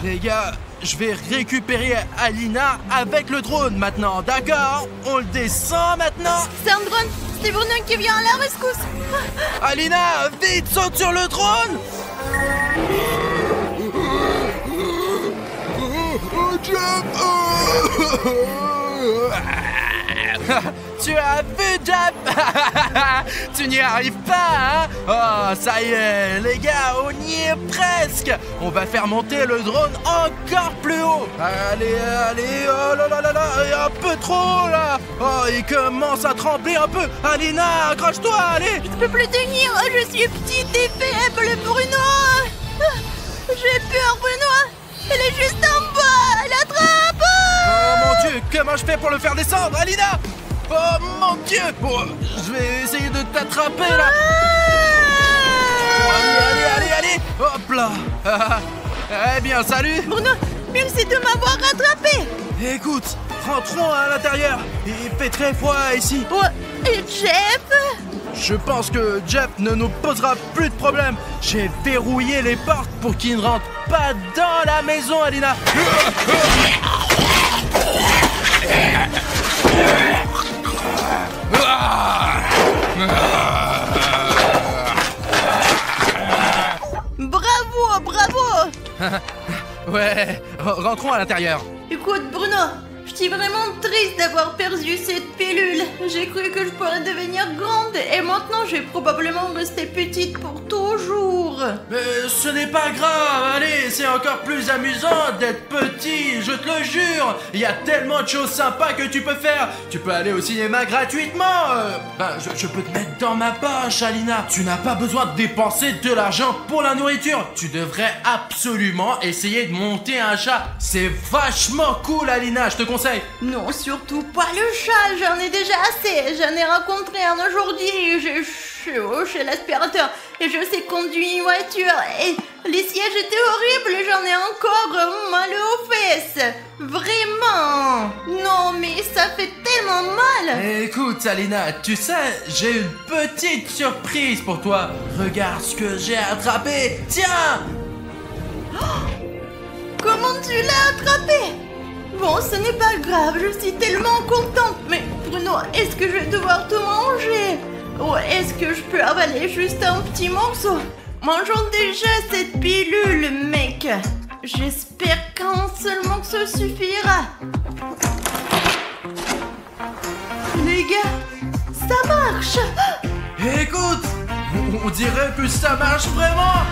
Les gars, je vais récupérer Alina avec le drone maintenant, d'accord? On le descend maintenant. C'est un drone, c'est Bruno qui vient à la rescousse. Alina, vite, saute sur le drone. Tu as vu, Jeff? Tu n'y arrives pas, hein? Oh, ça y est, les gars, on y est presque. On va faire monter le drone encore plus haut. Allez, allez, oh là là là là, un peu trop, là. Oh, il commence à trembler un peu. Alina, accroche-toi, allez. Je peux plus tenir, je suis petite et faible, Bruno. J'ai peur, Bruno. Elle est juste en bas, elle attrape. Oh mon Dieu, comment je fais pour le faire descendre, Alina? Oh mon Dieu! Oh, je vais essayer de t'attraper là! Allez, allez, allez, allez! Hop là! Eh bien, salut! Bruno, merci de m'avoir rattrapé! Écoute, rentrons à l'intérieur! Il fait très froid ici! Oh, et Jeff? Je pense que Jeff ne nous posera plus de problème! J'ai verrouillé les portes pour qu'il ne rentre pas dans la maison, Alina! Bravo, bravo! Ouais, rentrons à l'intérieur. Écoute, Bruno, je suis vraiment triste d'avoir perdu cette pilule. J'ai cru que je pourrais devenir grande et maintenant je vais probablement rester petite pour toujours. Mais ce n'est pas grave, allez, c'est encore plus amusant d'être petit, je te le jure. Il y a tellement de choses sympas que tu peux faire. Tu peux aller au cinéma gratuitement. Je peux te mettre dans ma poche, Alina. Tu n'as pas besoin de dépenser de l'argent pour la nourriture. Tu devrais absolument essayer de monter un chat. C'est vachement cool, Alina, je te conseille. Non, surtout pas le chat, j'en ai déjà assez. J'en ai rencontré un aujourd'hui, j'ai chez l'aspirateur et je sais conduire une voiture et les sièges étaient horribles, j'en ai encore mal aux fesses. Vraiment. Non, mais ça fait tellement mal. Écoute, Alina, tu sais, j'ai une petite surprise pour toi. Regarde ce que j'ai attrapé. Tiens. Comment tu l'as attrapé? Bon, ce n'est pas grave, je suis tellement contente. Mais Bruno, est-ce que je vais devoir tout manger? Ou est-ce que je peux avaler juste un petit morceau? Mangeons déjà cette pilule, mec. J'espère qu'un seul morceau suffira. Les gars, ça marche. Écoute, on dirait que ça marche vraiment.